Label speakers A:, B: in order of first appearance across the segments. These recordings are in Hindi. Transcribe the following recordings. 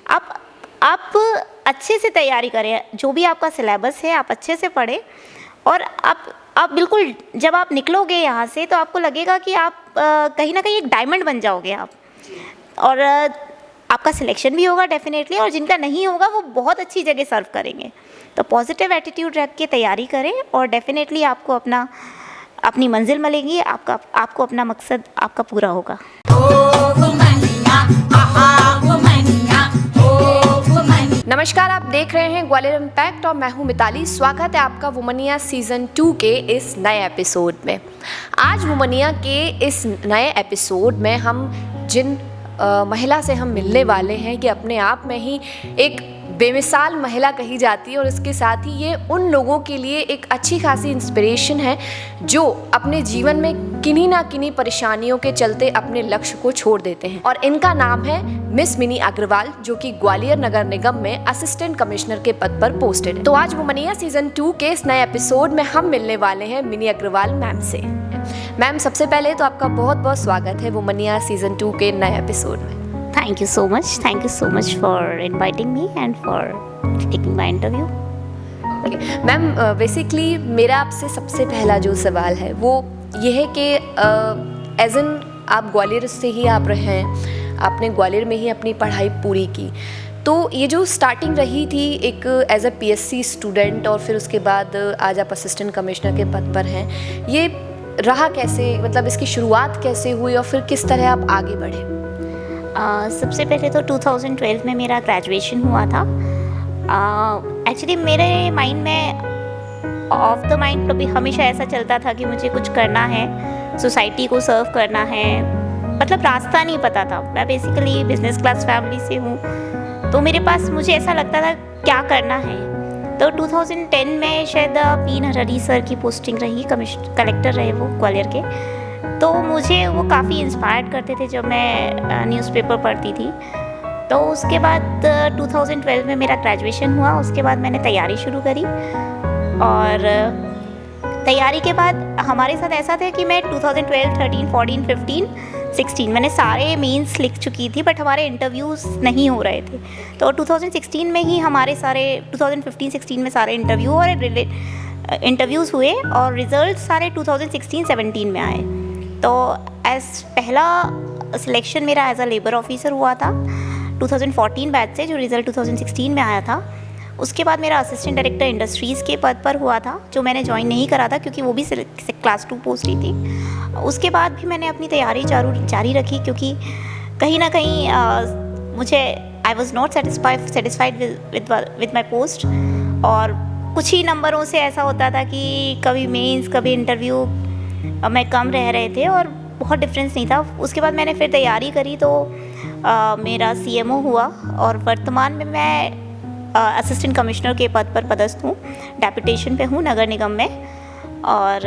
A: आप अच्छे से तैयारी करें, जो भी आपका सिलेबस है आप अच्छे से पढ़ें, और आप बिल्कुल जब आप निकलोगे यहाँ से तो आपको लगेगा कि आप कहीं ना कहीं एक डायमंड बन जाओगे आप, और आपका सिलेक्शन भी होगा डेफिनेटली, और जिनका नहीं होगा वो बहुत अच्छी जगह सर्व करेंगे। तो पॉजिटिव एटीट्यूड रख के तैयारी करें और डेफिनेटली आपको अपनी मंजिल मिलेगी, आपको अपना मकसद आपका पूरा होगा।
B: नमस्कार, आप देख रहे हैं ग्वालियर इम्पैक्ट और मैं हूं मिताली। स्वागत है आपका वुमनिया सीज़न 2 के इस नए एपिसोड में। आज वुमनिया के इस नए एपिसोड में हम जिन महिला से हम मिलने वाले हैं, ये अपने आप में ही एक बेमिसाल महिला कही जाती है, और इसके साथ ही ये उन लोगों के लिए एक अच्छी खासी इंस्पिरेशन है जो अपने जीवन में किन्हीं ना किन्हीं परेशानियों के चलते अपने लक्ष्य को छोड़ देते हैं। और इनका नाम है मिस मिनी अग्रवाल, जो कि ग्वालियर नगर निगम में असिस्टेंट कमिश्नर के पद पर पोस्टेड है। तो आज वुमनिया सीज़न 2 के इस नए एपिसोड में हम मिलने वाले हैं मिनी अग्रवाल मैम से। मैम, सबसे पहले तो आपका बहुत बहुत स्वागत है वुमनिया सीज़न 2 के नए एपिसोड में।
A: Thank you so much for inviting me and for taking my interview.
B: Ma'am, basically मेरा आपसे सबसे पहला जो सवाल है वो ये है कि एज एन आप ग्वालियर से ही आप रहे हैं, आपने ग्वालियर में ही अपनी पढ़ाई पूरी की, तो ये जो स्टार्टिंग रही थी एक एज अ पीएससी स्टूडेंट और फिर उसके बाद आज आप असिस्टेंट कमिश्नर के पद पर हैं, ये रहा कैसे? मतलब इसकी शुरुआत कैसे हुई और फिर किस तरह आप आगे बढ़े?
A: सबसे पहले तो 2012 में मेरा ग्रेजुएशन हुआ था। एक्चुअली मेरे माइंड में ऑफ द माइंड कभी हमेशा ऐसा चलता था कि मुझे कुछ करना है, सोसाइटी को सर्व करना है, मतलब रास्ता नहीं पता था। मैं बेसिकली बिजनेस क्लास फैमिली से हूँ, तो मेरे पास मुझे ऐसा लगता था क्या करना है। तो 2010 में शायद पी नरहरी सर की पोस्टिंग रही, कलेक्टर रहे वो ग्वालियर के, तो मुझे वो काफ़ी इंस्पायर करते थे जब मैं न्यूज़पेपर पढ़ती थी। तो उसके बाद 2012 में मेरा ग्रेजुएशन हुआ, उसके बाद मैंने तैयारी शुरू करी, और तैयारी के बाद हमारे साथ ऐसा था कि मैं 2012, 13, 14, 15, 16 मैंने सारे मेंस लिख चुकी थी, बट हमारे इंटरव्यूज़ नहीं हो रहे थे। तो 2016 में ही हमारे सारे 2015-16 में सारे इंटरव्यूज़ हुए और रिज़ल्ट सारे 2016-17 में आए। तो पहला सिलेक्शन मेरा एज अ लेबर ऑफिसर हुआ था 2014 बैच से, जो रिज़ल्ट 2016 में आया था। उसके बाद मेरा असिस्टेंट डायरेक्टर इंडस्ट्रीज़ के पद पर हुआ था, जो मैंने ज्वाइन नहीं करा था क्योंकि वो भी क्लास 2 पोस्ट ही थी। उसके बाद भी मैंने अपनी तैयारी जारी रखी, क्योंकि कहीं ना कहीं मुझे I was not satisfied with my post, और कुछ ही नंबरों से ऐसा होता था कि कभी मेंस कभी इंटरव्यू मैं कम रह रहे थे और बहुत डिफरेंस नहीं था। उसके बाद मैंने फिर तैयारी करी, तो मेरा सीएमओ हुआ, और वर्तमान में मैं असिस्टेंट कमिश्नर के पद पर पदस्थ हूँ, डेपुटेशन पे हूँ नगर निगम में। और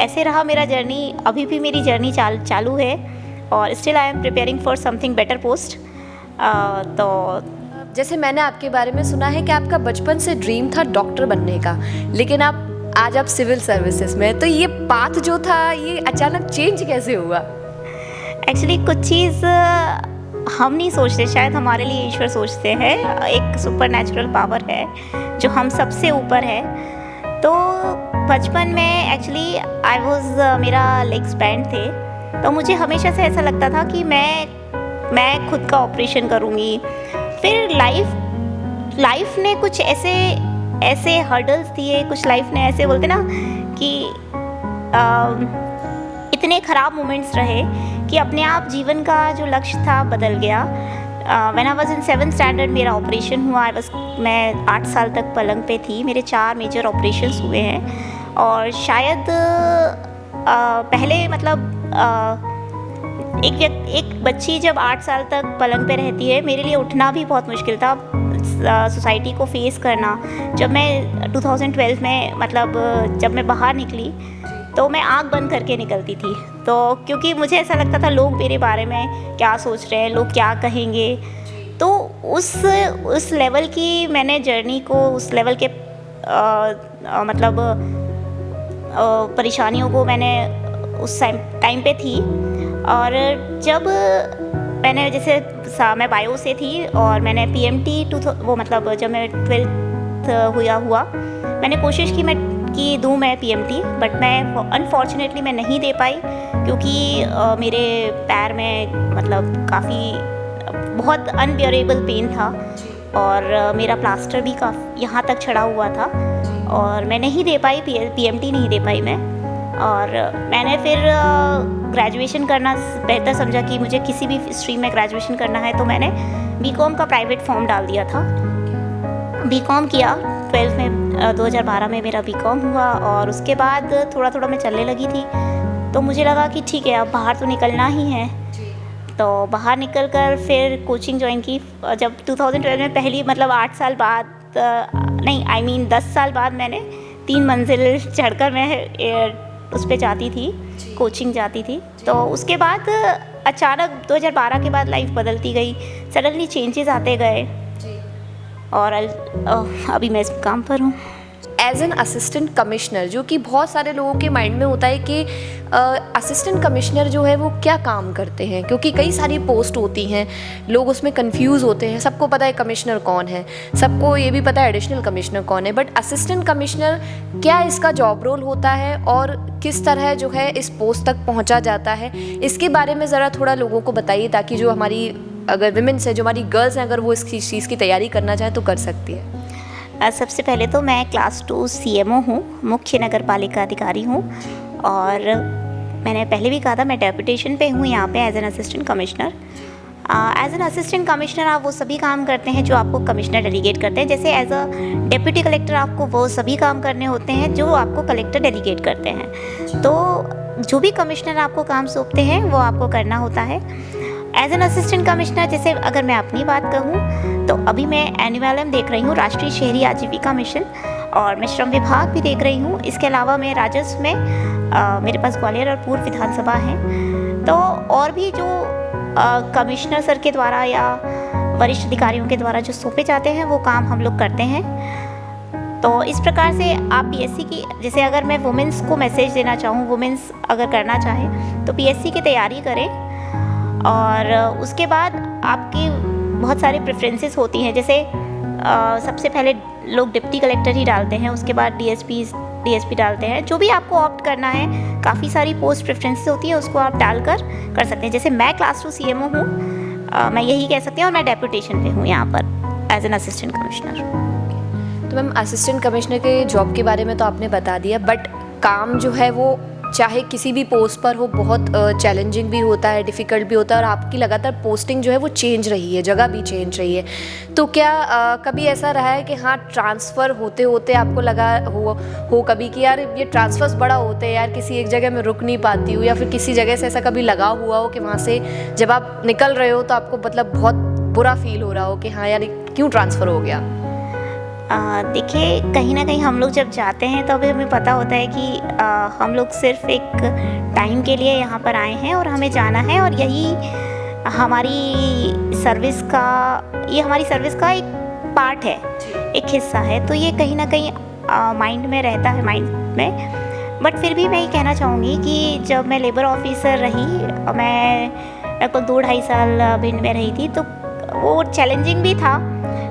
A: ऐसे रहा मेरा जर्नी, अभी भी मेरी जर्नी चालू है, और still I am preparing for something better post. तो
B: जैसे मैंने आपके बारे में सुना है कि आपका बचपन से ड्रीम था डॉक्टर बनने का, लेकिन आज आप सिविल सर्विसेज में, तो ये पाथ जो था ये अचानक चेंज कैसे हुआ?
A: एक्चुअली कुछ चीज़ हम नहीं सोचते, शायद हमारे लिए ईश्वर सोचते हैं। एक सुपर नेचुरल पावर है जो हम सबसे ऊपर है। तो बचपन में एक्चुअली मेरा लेग्स बैंड थे, तो मुझे हमेशा से ऐसा लगता था कि मैं खुद का ऑपरेशन करूँगी। फिर लाइफ ने कुछ ऐसे हर्डल्स दिए, कुछ लाइफ ने ऐसे बोलते ना कि इतने ख़राब मोमेंट्स रहे कि अपने आप जीवन का जो लक्ष्य था बदल गया। When I was in 7th standard मेरा ऑपरेशन हुआ। मैं 8 साल तक पलंग पे थी। मेरे 4 मेजर ऑपरेशंस हुए हैं, और शायद पहले मतलब एक बच्ची जब 8 साल तक पलंग पे रहती है, मेरे लिए उठना भी बहुत मुश्किल था, सोसाइटी को फेस करना। जब मैं 2012 में मतलब जब मैं बाहर निकली तो मैं आँख बंद करके निकलती थी, तो क्योंकि मुझे ऐसा लगता था लोग मेरे बारे में क्या सोच रहे हैं, लोग क्या कहेंगे। तो उस लेवल की मैंने जर्नी को, उस लेवल के मतलब परेशानियों को मैंने उस टाइम पे थी। और जब मैंने जैसे मैं बायो से थी और मैंने PMT वो मतलब जब मैं 12th हुआ मैंने कोशिश की कि दूँ मैं PMT, बट मैं अनफॉर्चुनेटली मैं नहीं दे पाई क्योंकि मेरे पैर में मतलब काफ़ी बहुत अनबियरेबल पेन था और मेरा प्लास्टर भी काफ़ी यहाँ तक चढ़ा हुआ था और मैं नहीं दे पाई, PMT नहीं दे पाई मैं। और मैंने फिर ग्रेजुएशन करना बेहतर समझा कि मुझे किसी भी स्ट्रीम में ग्रेजुएशन करना है, तो मैंने BCom का प्राइवेट फॉर्म डाल दिया था। BCom किया 12 में 2012 में मेरा BCom हुआ और उसके बाद थोड़ा थोड़ा मैं चलने लगी थी, तो मुझे लगा कि ठीक है अब बाहर तो निकलना ही है। तो बाहर निकल कर फिर कोचिंग ज्वाइन की। जब 2012 में पहली मतलब 8 साल बाद नहीं 10 साल बाद मैंने 3 मंजिल चढ़कर मैं उस पर जाती थी, कोचिंग जाती थी। तो उसके बाद अचानक 2012 के बाद लाइफ बदलती गई, सडनली चेंजेस आते गए और अभी मैं इस काम पर हूँ
B: एज एन असिस्टेंट कमिश्नर, जो कि बहुत सारे लोगों के माइंड में होता है कि असिस्टेंट कमिश्नर जो है वो क्या काम करते हैं, क्योंकि कई सारी पोस्ट होती हैं, लोग उसमें कंफ्यूज होते हैं। सबको पता है कमिश्नर कौन है, सबको ये भी पता है एडिशनल कमिश्नर कौन है, बट असिस्टेंट कमिश्नर क्या इसका जॉब रोल होता है और किस तरह जो है इस पोस्ट तक पहुँचा जाता है, इसके बारे में ज़रा थोड़ा लोगों को बताइए, ताकि जो हमारी अगर विमेंस है, जो हमारी गर्ल्स हैं, अगर वो इस चीज़ की तैयारी करना चाहे तो कर सकती है।
A: सबसे पहले तो मैं क्लास 2 CMO हूँ, मुख्य नगर पालिका अधिकारी हूँ और मैंने पहले भी कहा था मैं डेपुटेशन पे हूँ यहाँ पे as an assistant commissioner. As an assistant commissioner आप वो सभी काम करते हैं जो आपको कमिश्नर डेलीगेट करते हैं। जैसे एज अ डिप्टी कलेक्टर आपको वो सभी काम करने होते हैं जो आपको कलेक्टर डेलीगेट करते हैं। तो जो भी कमिश्नर आपको काम सौंपते हैं वो आपको करना होता है। एज एन असिस्टेंट कमिश्नर जैसे अगर मैं अपनी बात कहूँ तो अभी मैं NULM देख रही हूँ, राष्ट्रीय शहरी आजीविका मिशन, और मैं श्रम विभाग भी देख रही हूँ। इसके अलावा मैं राजस्व में मेरे पास ग्वालियर और पूर्व विधानसभा हैं। तो और भी जो कमिश्नर सर के द्वारा या वरिष्ठ अधिकारियों के द्वारा जो सौंपे जाते हैं वो काम हम लोग करते हैं। तो इस प्रकार से आप PSC की, जैसे अगर मैं वुमेंस को मैसेज देना चाहूँ, वुमेंस अगर करना चाहे तो PSC की तैयारी करें। और उसके बाद आपकी बहुत सारे प्रेफरेंसेस होती हैं, जैसे सबसे पहले लोग डिप्टी कलेक्टर ही डालते हैं, उसके बाद DSP डालते हैं। जो भी आपको ऑप्ट करना है, काफ़ी सारी पोस्ट प्रेफरेंसेस होती हैं, उसको आप डालकर कर सकते हैं। जैसे मैं क्लास 2 CMO हूँ, मैं यही कह सकती हूँ, और मैं डेपुटेशन पे हूँ यहाँ पर एज एन असिस्टेंट कमिश्नर।
B: तो मैम असिस्टेंट कमिश्नर के जॉब के बारे में तो आपने बता दिया, बट काम जो है वो चाहे किसी भी पोस्ट पर हो बहुत चैलेंजिंग भी होता है, डिफ़िकल्ट भी होता है, और आपकी लगातार पोस्टिंग जो है वो चेंज रही है, जगह भी चेंज रही है। तो क्या कभी ऐसा रहा है कि हाँ ट्रांसफ़र होते होते आपको लगा हो कभी कि यार ये ट्रांसफ़र्स बड़ा होते हैं यार, किसी एक जगह में रुक नहीं पाती हूँ, या फिर किसी जगह से ऐसा कभी लगा हुआ हो कि वहाँ से जब आप निकल रहे हो तो आपको मतलब बहुत बुरा फील हो रहा हो कि हाँ यार क्यों ट्रांसफ़र हो गया?
A: देखिए, कहीं ना कहीं हम लोग जब जाते हैं तो अभी हमें पता होता है कि हम लोग सिर्फ एक टाइम के लिए यहाँ पर आए हैं और हमें जाना है, और यही हमारी सर्विस का एक पार्ट है, एक हिस्सा है। तो ये कहीं ना कहीं माइंड में रहता है, माइंड में। बट फिर भी मैं ये कहना चाहूँगी कि जब मैं लेबर ऑफिसर रही, मैं लगभग 2-2.5 साल भिंड में रही थी, तो वो चैलेंजिंग भी था।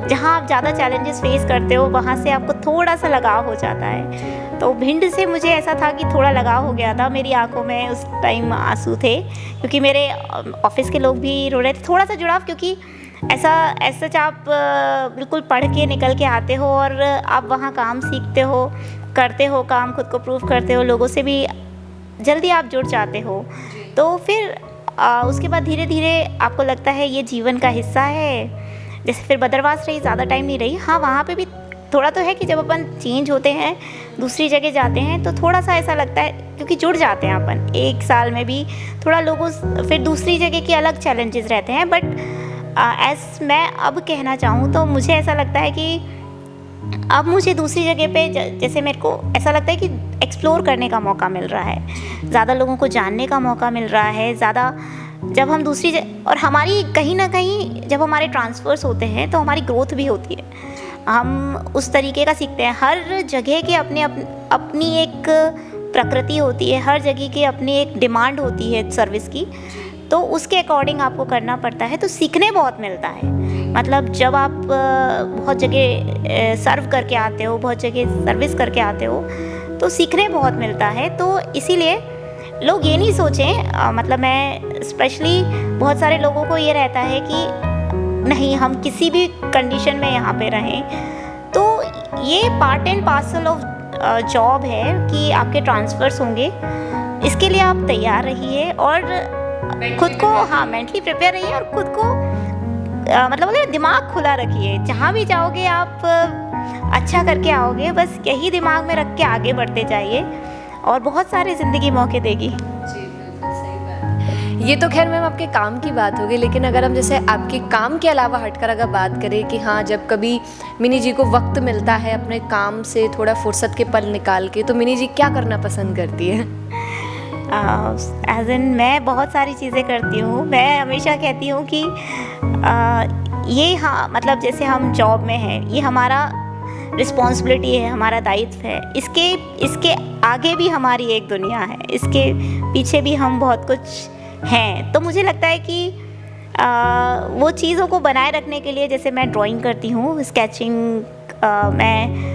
A: जहाँ आप ज़्यादा चैलेंजेस फेस करते हो वहाँ से आपको थोड़ा सा लगाव हो जाता है। तो भिंड से मुझे ऐसा था कि थोड़ा लगाव हो गया था, मेरी आंखों में उस टाइम आंसू थे, क्योंकि मेरे ऑफिस के लोग भी रो रहे थे। थोड़ा सा जुड़ाव, क्योंकि ऐसा आप बिल्कुल पढ़ के निकल के आते हो और आप वहाँ काम सीखते हो, करते हो काम, खुद को प्रूव करते हो, लोगों से भी जल्दी आप जुड़ जाते हो। तो फिर उसके बाद धीरे धीरे आपको लगता है ये जीवन का हिस्सा है। जैसे फिर बदरवास रही, ज़्यादा टाइम नहीं रही। हाँ, वहाँ पे भी थोड़ा तो है कि जब अपन चेंज होते हैं, दूसरी जगह जाते हैं, तो थोड़ा सा ऐसा लगता है, क्योंकि जुड़ जाते हैं अपन एक साल में भी थोड़ा लोगों, फिर दूसरी जगह के अलग चैलेंजेस रहते हैं। बट एज मैं अब कहना चाहूँ तो मुझे ऐसा लगता है कि अब मुझे दूसरी जगह पे जैसे मेरे को ऐसा लगता है कि एक्सप्लोर करने का मौका मिल रहा है, ज़्यादा लोगों को जानने का मौका मिल रहा है, ज़्यादा जब हम और हमारी कहीं ना कहीं जब हमारे ट्रांसफ़र्स होते हैं तो हमारी ग्रोथ भी होती है, हम उस तरीके का सीखते हैं। हर जगह के अपनी एक प्रकृति होती है, हर जगह की अपनी एक डिमांड होती है सर्विस की। तो उसके अकॉर्डिंग आपको करना पड़ता है। तो सीखने बहुत मिलता है। मतलब जब आप बहुत जगह सर्व करके आते हो, बहुत जगह सर्विस करके आते हो, तो सीखने बहुत मिलता है। तो इसीलिए लोग ये नहीं सोचें, मतलब मैं स्पेशली बहुत सारे लोगों को ये रहता है कि नहीं, हम किसी भी कंडीशन में यहाँ पे रहें। तो ये part and parcel of job है कि आपके ट्रांसफ़र्स होंगे। इसके लिए आप तैयार रहिए और खुद को मेंटली प्रिपेयर रहिए और खुद को मतलब दिमाग खुला रखिए। जहाँ भी जाओगे आप अच्छा करके आओगे, बस यही दिमाग में रख के आगे बढ़ते जाइए और बहुत सारे ज़िंदगी मौके देगी।
B: ये तो खैर मैम आपके काम की बात होगी, लेकिन अगर हम जैसे आपके काम के अलावा हटकर अगर बात करें कि हाँ, जब कभी मिनी जी को वक्त मिलता है अपने काम से थोड़ा फुर्सत के पल निकाल के, तो मिनी जी क्या करना पसंद करती है?
A: एज इन मैं बहुत सारी चीज़ें करती हूँ। मैं हमेशा कहती हूँ कि ये हाँ, मतलब जैसे हम जॉब में हैं, ये हमारा रिस्पॉन्सिबिलिटी है, हमारा दायित्व है। इसके आगे भी हमारी एक दुनिया है, इसके पीछे भी हम बहुत कुछ हैं। तो मुझे लगता है कि वो चीज़ों को बनाए रखने के लिए, जैसे मैं ड्राइंग करती हूँ, स्केचिंग, मैं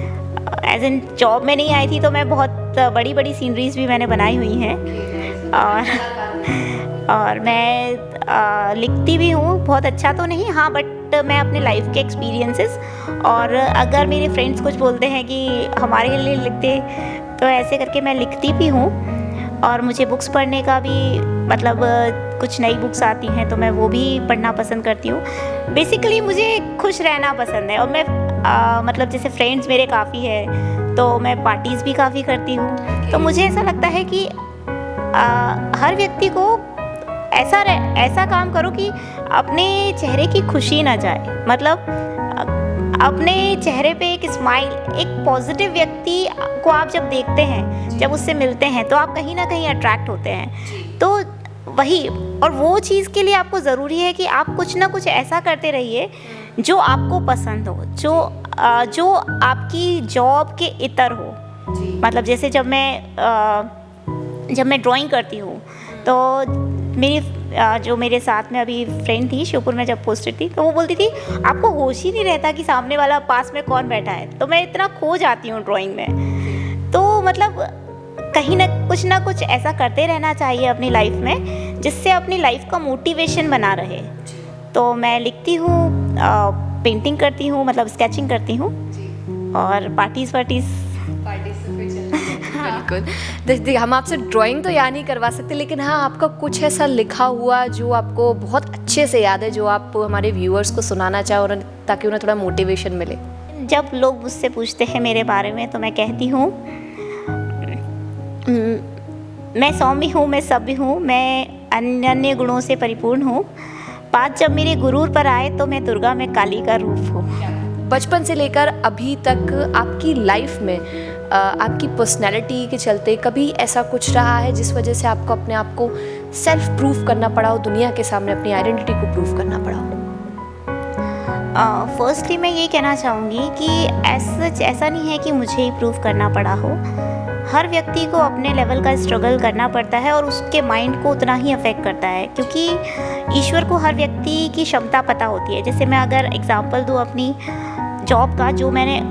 A: एज इन जॉब में नहीं आई थी तो मैं बहुत बड़ी बड़ी सीनरीज भी मैंने बनाई हुई हैं। और मैं लिखती भी हूँ, बहुत अच्छा तो नहीं, हाँ, बट मैं अपने लाइफ के एक्सपीरियंसेस, और अगर मेरे फ्रेंड्स कुछ बोलते हैं कि हमारे लिए लिखते, तो ऐसे करके मैं लिखती भी हूँ। और मुझे बुक्स पढ़ने का भी, मतलब कुछ नई बुक्स आती हैं तो मैं वो भी पढ़ना पसंद करती हूँ। बेसिकली मुझे खुश रहना पसंद है। और मैं मतलब जैसे फ्रेंड्स मेरे काफ़ी है, तो मैं पार्टीज़ भी काफ़ी करती हूँ। तो मुझे ऐसा लगता है कि हर व्यक्ति को ऐसा काम करो कि अपने चेहरे की खुशी ना जाए। मतलब अपने चेहरे पे एक स्माइल, एक पॉजिटिव व्यक्ति को आप जब देखते हैं, जब उससे मिलते हैं, तो आप कहीं ना कहीं अट्रैक्ट होते हैं। तो वही, और वो चीज़ के लिए आपको ज़रूरी है कि आप कुछ ना कुछ ऐसा करते रहिए जो आपको पसंद हो, जो आपकी जॉब के इतर हो। मतलब जैसे जब मैं ड्राइंग करती हूँ, तो जो मेरे साथ में अभी फ्रेंड थी, श्योपुर में जब पोस्टेड थी, तो वो बोलती थी आपको होश ही नहीं रहता कि सामने वाला पास में कौन बैठा है। तो मैं इतना खो जाती हूँ ड्राइंग में। तो मतलब कहीं ना कुछ ऐसा करते रहना चाहिए अपनी लाइफ में, जिससे अपनी लाइफ का मोटिवेशन बना रहे। तो मैं लिखती हूँ, पेंटिंग करती हूँ, मतलब स्केचिंग करती हूँ, और पार्टीज़
B: बिल्कुल। हम आपसे ड्राइंग तो याद नहीं करवा सकते, लेकिन हाँ, आपका कुछ ऐसा लिखा हुआ जो आपको बहुत अच्छे से याद है, जो आप हमारे व्यूअर्स को सुनाना चाहो, और ताकि उन्हें थोड़ा मोटिवेशन मिले।
A: जब लोग मुझसे पूछते हैं मेरे बारे में, तो मैं कहती हूँ मैं सौम्य हूँ, मैं सभ्य हूँ, मैं अनन्य गुणों से परिपूर्ण हूँ। बात जब मेरे गुरूर पर आए, तो मैं दुर्गा में काली का रूप हूँ।
B: बचपन से लेकर अभी तक आपकी लाइफ में आपकी पर्सनैलिटी के चलते कभी ऐसा कुछ रहा है जिस वजह से आपको अपने आप को सेल्फ प्रूफ करना पड़ा हो, दुनिया के सामने अपनी आइडेंटिटी को प्रूफ करना पड़ा हो?
A: फर्स्टली मैं ये कहना चाहूँगी कि ऐसा नहीं है कि मुझे ही प्रूफ करना पड़ा हो। हर व्यक्ति को अपने लेवल का स्ट्रगल करना पड़ता है, और उसके माइंड को उतना ही अफेक्ट करता है, क्योंकि ईश्वर को हर व्यक्ति की क्षमता पता होती है। जैसे मैं अगर एग्जांपल दूँ अपनी जॉब का, जो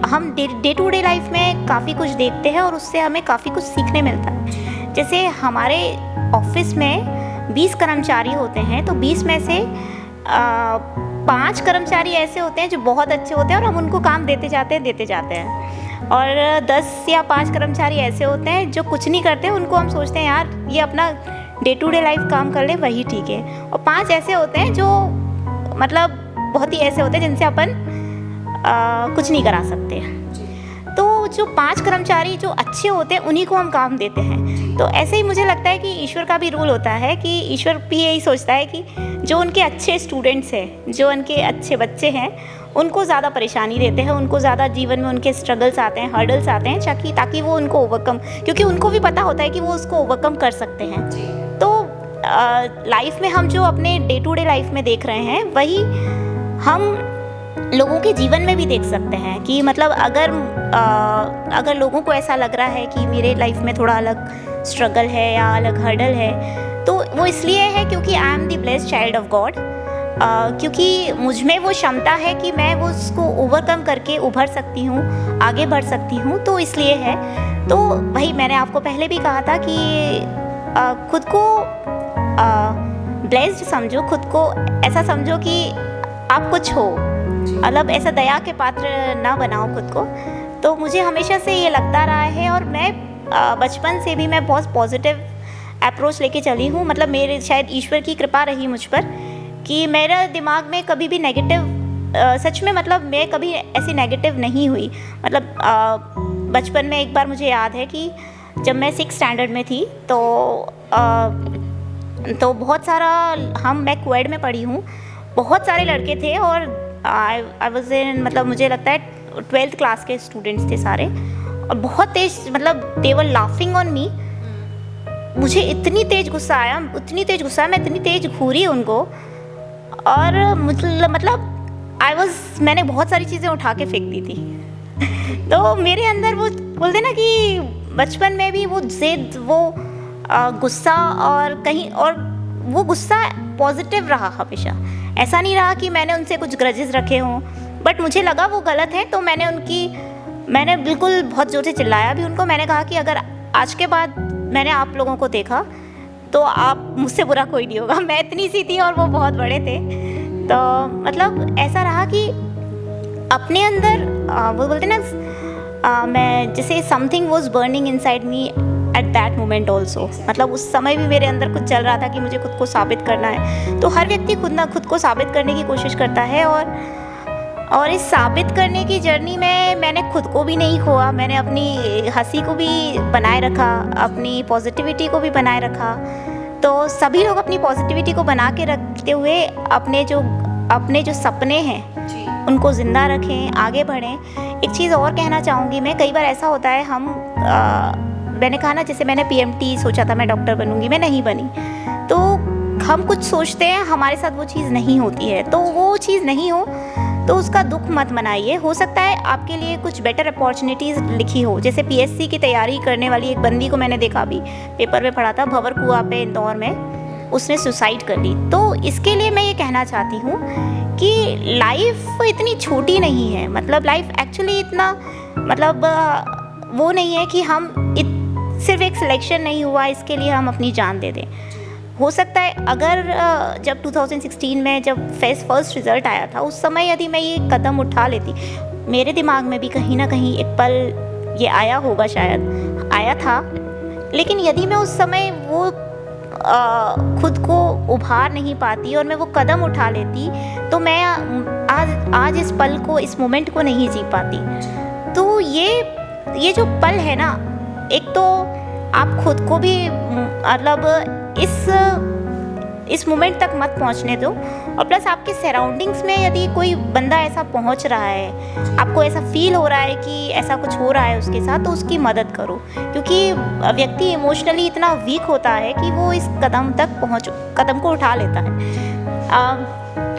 A: हम डे टू डे लाइफ में काफ़ी कुछ देखते हैं और उससे हमें काफ़ी कुछ सीखने मिलता है। जैसे हमारे ऑफिस में 20 कर्मचारी होते हैं, तो 20 में से 5 कर्मचारी ऐसे होते हैं जो बहुत अच्छे होते हैं और हम उनको काम देते जाते हैं, और 10 या 5 कर्मचारी ऐसे होते हैं जो कुछ नहीं करते, उनको हम सोचते हैं यार ये अपना डे टू डे लाइफ काम कर ले, वही ठीक है। और 5 ऐसे होते हैं जो मतलब बहुत ही ऐसे होते हैं जिनसे अपन कुछ नहीं करा सकते। तो जो 5 कर्मचारी जो अच्छे होते हैं, उन्हीं को हम काम देते हैं। तो ऐसे ही मुझे लगता है कि ईश्वर का भी रूल होता है कि ईश्वर भी यही सोचता है कि जो उनके अच्छे स्टूडेंट्स हैं, जो उनके अच्छे बच्चे हैं, उनको ज़्यादा परेशानी देते हैं, उनको ज़्यादा जीवन में उनके स्ट्रगल्स आते हैं, हर्डल्स आते हैं, ताकि वो उनको ओवरकम, क्योंकि उनको भी पता होता है कि वो उसको ओवरकम कर सकते हैं। तो लाइफ में हम जो अपने डे टू डे लाइफ में देख रहे हैं, वही हम लोगों के जीवन में भी देख सकते हैं कि मतलब अगर लोगों को ऐसा लग रहा है कि मेरे लाइफ में थोड़ा अलग स्ट्रगल है या अलग हर्डल है, तो वो इसलिए है क्योंकि I am the blessed child of God, क्योंकि मुझ में वो क्षमता है कि मैं वो उसको ओवरकम करके उभर सकती हूँ, आगे बढ़ सकती हूँ, तो इसलिए है। तो वही मैंने आपको पहले भी कहा था कि खुद को ब्लेस्ड समझो, खुद को ऐसा समझो कि आप कुछ हो, मतलब ऐसा दया के पात्र ना बनाओ खुद को। तो मुझे हमेशा से ये लगता रहा है, और मैं बचपन से भी मैं बहुत पॉजिटिव अप्रोच लेके चली हूँ। मतलब मेरे शायद ईश्वर की कृपा रही मुझ पर कि मेरा दिमाग में कभी भी नेगेटिव, सच में मतलब मैं कभी ऐसी नेगेटिव नहीं हुई। मतलब बचपन में एक बार मुझे याद है कि जब मैं 6th स्टैंडर्ड में थी तो बहुत सारा, मैं क्वेड में पढ़ी हूँ, बहुत सारे लड़के थे और आई वाज इन, मतलब मुझे लगता है 12th क्लास के स्टूडेंट्स थे सारे, और बहुत तेज, मतलब दे वर लाफिंग ऑन मी। मुझे इतनी तेज गुस्सा आया, मैं इतनी तेज घूरी उनको, और मतलब मैंने बहुत सारी चीज़ें उठा के फेंक दी थी। तो मेरे अंदर वो बोलते ना कि बचपन में भी वो जिद, वो गुस्सा, और कहीं और वो गुस्सा पॉजिटिव रहा हमेशा। ऐसा नहीं रहा कि मैंने उनसे कुछ ग्रजेस रखे हों, बट मुझे लगा वो गलत है, तो मैंने बिल्कुल बहुत ज़ोर से चिल्लाया भी उनको। मैंने कहा कि अगर आज के बाद मैंने आप लोगों को देखा तो आप मुझसे बुरा कोई नहीं होगा। मैं इतनी सी थी और वो बहुत बड़े थे। तो मतलब ऐसा रहा कि अपने अंदर वो बोलते ना, मैं जैसे something was burning inside me at that moment also. मतलब उस समय भी मेरे अंदर कुछ चल रहा था कि मुझे खुद को साबित करना है। तो हर व्यक्ति खुद को साबित करने की कोशिश करता है, और इस साबित करने की जर्नी में मैंने खुद को भी नहीं खोआ। मैंने अपनी हंसी को भी बनाए रखा, अपनी पॉजिटिविटी को भी बनाए रखा। तो सभी लोग अपनी पॉजिटिविटी को बना के रखते हुए अपने जो सपने हैं उनको ज़िंदा रखें, आगे बढ़ें। एक चीज़ और कहना चाहूँगी मैं, कई बार ऐसा होता है मैंने कहा ना, जैसे मैंने PMT सोचा था, मैं डॉक्टर बनूंगी, मैं नहीं बनी। तो हम कुछ सोचते हैं, हमारे साथ वो चीज़ नहीं होती है। तो वो चीज़ नहीं हो तो उसका दुख मत मनाइए। हो सकता है आपके लिए कुछ बेटर अपॉर्चुनिटीज़ लिखी हो। जैसे PSC की तैयारी करने वाली एक बंदी को मैंने देखा, अभी पेपर में पढ़ा था, भंवर कुआं पे इंदौर में, उसने सुसाइड कर ली। तो इसके लिए मैं ये कहना चाहती हूँ कि लाइफ इतनी छोटी नहीं है। मतलब लाइफ एक्चुअली इतना, मतलब वो नहीं है कि हम सिर्फ एक सिलेक्शन नहीं हुआ इसके लिए हम अपनी जान दे दें। हो सकता है अगर जब 2016 में जब फर्स्ट रिज़ल्ट आया था, उस समय यदि मैं ये कदम उठा लेती, मेरे दिमाग में भी कहीं ना कहीं एक पल ये आया होगा, शायद आया था। लेकिन यदि मैं उस समय वो खुद को उभार नहीं पाती और मैं वो कदम उठा लेती, तो मैं आज इस पल को, इस मोमेंट को नहीं जी पाती। तो ये जो पल है ना, एक तो आप खुद को भी मतलब इस मोमेंट तक मत पहुंचने दो, और प्लस आपके सराउंडिंग्स में यदि कोई बंदा ऐसा पहुंच रहा है, आपको ऐसा फील हो रहा है कि ऐसा कुछ हो रहा है उसके साथ, तो उसकी मदद करो। क्योंकि व्यक्ति इमोशनली इतना वीक होता है कि वो इस कदम को उठा लेता है।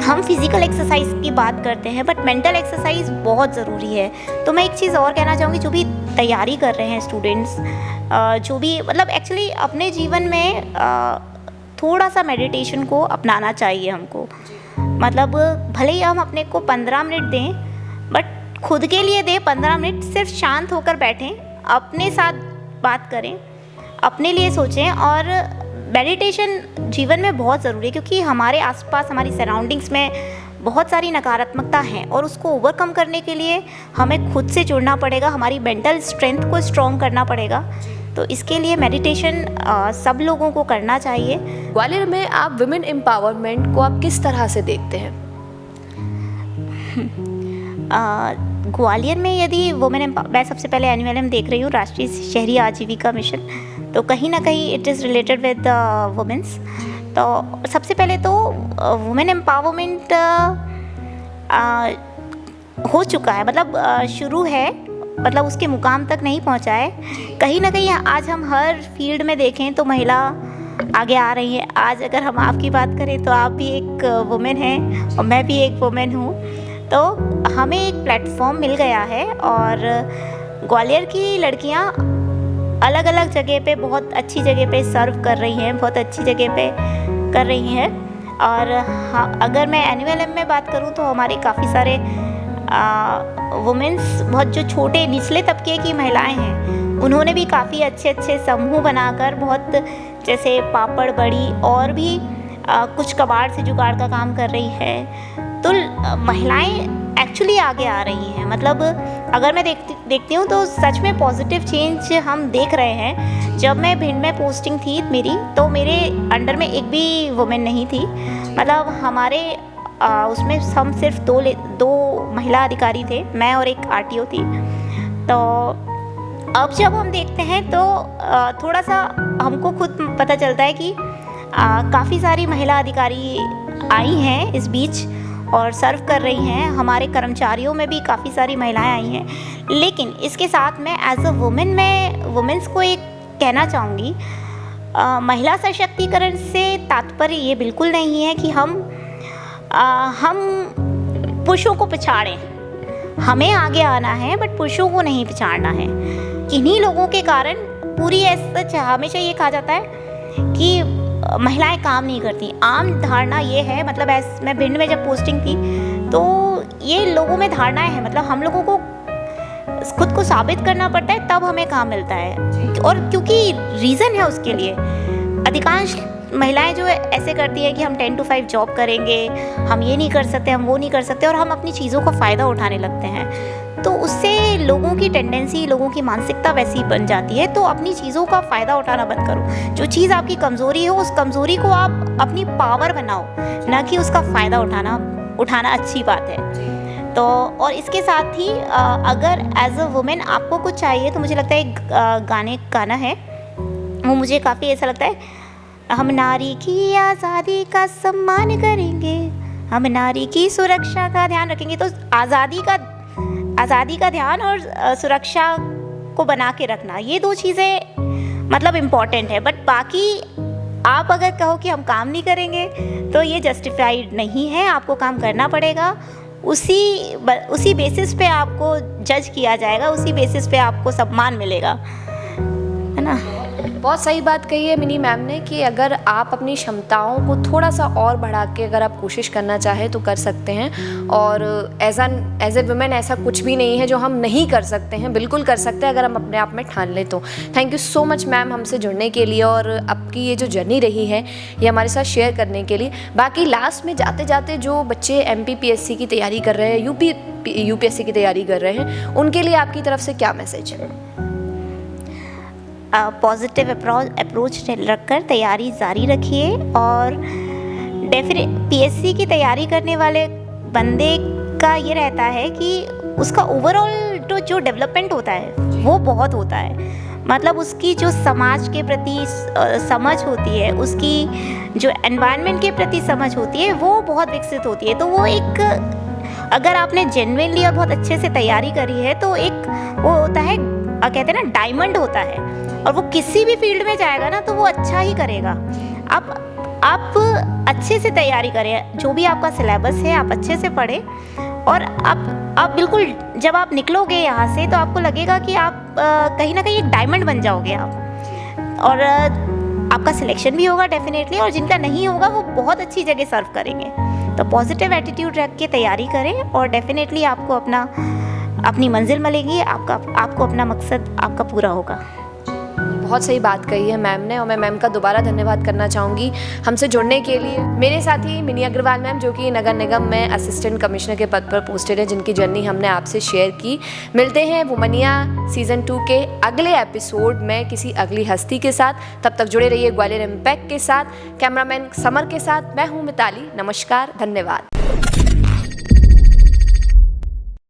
A: हम फिज़िकल एक्सरसाइज की बात करते हैं, बट मेंटल एक्सरसाइज बहुत ज़रूरी है। तो मैं एक चीज़ और कहना चाहूँगी, जो भी तैयारी कर रहे हैं स्टूडेंट्स, जो भी मतलब एक्चुअली अपने जीवन में थोड़ा सा मेडिटेशन को अपनाना चाहिए हमको। मतलब भले ही हम अपने को 15 मिनट दें, बट खुद के लिए दें 15 मिनट। सिर्फ शांत होकर बैठें, अपने साथ बात करें, अपने लिए सोचें। और मेडिटेशन जीवन में बहुत ज़रूरी है, क्योंकि हमारे आसपास, हमारी सराउंडिंग्स में बहुत सारी नकारात्मकता है, और उसको ओवरकम करने के लिए हमें खुद से जुड़ना पड़ेगा, हमारी मेंटल स्ट्रेंथ को स्ट्रॉन्ग करना पड़ेगा। तो इसके लिए मेडिटेशन सब लोगों को करना चाहिए।
B: ग्वालियर में आप वुमेन एम्पावरमेंट को आप किस तरह से देखते हैं?
A: ग्वालियर में यदि मैं सबसे पहले एनुअल देख रही हूँ, राष्ट्रीय शहरी आजीविका मिशन, तो कहीं ना कहीं it is related with women's. तो सबसे पहले तो वुमेन एम्पावरमेंट हो चुका है, मतलब शुरू है, मतलब उसके मुकाम तक नहीं पहुंचा है। कहीं ना कहीं आज हम हर फील्ड में देखें तो महिला आगे आ रही है। आज अगर हम आपकी बात करें तो आप भी एक वुमेन हैं और मैं भी एक वुमेन हूँ। तो हमें एक प्लेटफॉर्म मिल गया है, और ग्वालियर की लड़कियाँ अलग अलग जगह पे, बहुत अच्छी जगह पे सर्व कर रही हैं, बहुत अच्छी जगह पे कर रही हैं। और हाँ, अगर मैं NULM में बात करूँ तो हमारे काफ़ी सारे वुमेंस, बहुत जो छोटे निचले तबके की महिलाएं हैं, उन्होंने भी काफ़ी अच्छे अच्छे समूह बनाकर, बहुत जैसे पापड़ बड़ी और भी कुछ कबाड़ से जुगाड़ का काम कर रही है। तो महिलाएं एक्चुअली आगे आ रही हैं। मतलब अगर मैं देखती हूँ तो सच में पॉजिटिव चेंज हम देख रहे हैं। जब मैं भिंड में पोस्टिंग थी मेरी, तो मेरे अंडर में एक भी वुमेन नहीं थी। मतलब हमारे उसमें हम सिर्फ दो महिला अधिकारी थे, मैं और एक RTO थी। तो अब जब हम देखते हैं तो थोड़ा सा हमको खुद पता चलता है कि काफ़ी सारी महिला अधिकारी आई हैं इस बीच और सर्व कर रही हैं। हमारे कर्मचारियों में भी काफ़ी सारी महिलाएं आई हैं। लेकिन इसके साथ में एज अ वुमेन, मैं वुमेन्स को एक कहना चाहूँगी, महिला सशक्तिकरण से तात्पर्य ये बिल्कुल नहीं है कि हम पुरुषों को पछाड़ें। हमें आगे आना है, बट पुरुषों को नहीं पछाड़ना है। किन्हीं लोगों के कारण पूरी हमेशा ये कहा जाता है कि महिलाएं काम नहीं करती। आम धारणा ये है, मतलब मैं भिंड में जब पोस्टिंग थी तो ये लोगों में धारणाएं हैं। मतलब हम लोगों को खुद को साबित करना पड़ता है तब हमें काम मिलता है। और क्योंकि रीज़न है उसके लिए, अधिकांश महिलाएं जो ऐसे करती हैं कि हम 10 to 5 जॉब करेंगे, हम ये नहीं कर सकते, हम वो नहीं कर सकते, और हम अपनी चीज़ों का फ़ायदा उठाने लगते हैं। तो उससे लोगों की टेंडेंसी, लोगों की मानसिकता वैसी बन जाती है। तो अपनी चीज़ों का फ़ायदा उठाना बंद करो। जो चीज़ आपकी कमज़ोरी हो, उस कमज़ोरी को आप अपनी पावर बनाओ, ना कि उसका फ़ायदा उठाना अच्छी बात है। तो और इसके साथ ही अगर एज अ वुमेन आपको कुछ चाहिए तो मुझे लगता है एक गाना है, वो मुझे काफ़ी ऐसा लगता है, हम नारी की आज़ादी का सम्मान करेंगे, हम नारी की सुरक्षा का ध्यान रखेंगे। तो आज़ादी का ध्यान और सुरक्षा को बना के रखना, ये दो चीज़ें मतलब इम्पॉर्टेंट है। बट बाकी आप अगर कहो कि हम काम नहीं करेंगे तो ये जस्टिफाइड नहीं है। आपको काम करना पड़ेगा, उसी बेसिस पे आपको जज किया जाएगा, उसी बेसिस पे आपको सम्मान मिलेगा, है ना।
B: बहुत सही बात कही है मिनी मैम ने कि अगर आप अपनी क्षमताओं को थोड़ा सा और बढ़ा के अगर आप कोशिश करना चाहें तो कर सकते हैं। और एज ए वुमेन ऐसा कुछ भी नहीं है जो हम नहीं कर सकते हैं, बिल्कुल कर सकते हैं अगर हम अपने आप में ठान लें तो। Thank you so much ma'am हमसे जुड़ने के लिए और आपकी ये जो जर्नी रही है ये हमारे साथ शेयर करने के लिए। बाकी लास्ट में जाते जाते जो बच्चे MPPSC की तैयारी कर रहे हैं, UPSC की तैयारी कर रहे हैं, उनके लिए आपकी तरफ से क्या मैसेज है?
A: पॉजिटिव अप्रोच रखकर तैयारी जारी रखिए। और PSC की तैयारी करने वाले बंदे का ये रहता है कि उसका ओवरऑल जो डेवलपमेंट होता है वो बहुत होता है। मतलब उसकी जो समाज के प्रति समझ होती है, उसकी जो एनवायरनमेंट के प्रति समझ होती है, वो बहुत विकसित होती है। तो वो एक, अगर आपने जेन्युइनली और बहुत अच्छे से तैयारी करी है तो एक वो होता है, कहते हैं ना, डायमंड होता है, और वो किसी भी फील्ड में जाएगा ना तो वो अच्छा ही करेगा। आप अच्छे से तैयारी करें, जो भी आपका सिलेबस है आप अच्छे से पढ़ें, और आप बिल्कुल जब आप निकलोगे यहाँ से तो आपको लगेगा कि आप कहीं ना कहीं एक डायमंड बन जाओगे आप, और आपका सिलेक्शन भी होगा डेफिनेटली, और जिनका नहीं होगा वो बहुत अच्छी जगह सर्व करेंगे। तो पॉजिटिव एटीट्यूड रख के तैयारी करें और डेफिनेटली आपको अपनी मंजिल मिलेगी, आपको अपना मकसद आपका पूरा होगा।
B: बहुत सही बात कही है मैम ने, और मैं मैम का दोबारा धन्यवाद करना चाहूँगी हमसे जुड़ने के लिए। मेरे साथी मिनी अग्रवाल मैम, जो कि नगर निगम में असिस्टेंट कमिश्नर के पद पर पोस्टेड है, जिनकी जर्नी हमने आपसे शेयर की। मिलते हैं वुमनिया सीज़न 2 के अगले एपिसोड में किसी अगली हस्ती के साथ। तब तक जुड़े रहिए ग्वालियर इम्पैक्ट के साथ। कैमरामैन समर के साथ मैं हूँ मिताली। नमस्कार, धन्यवाद।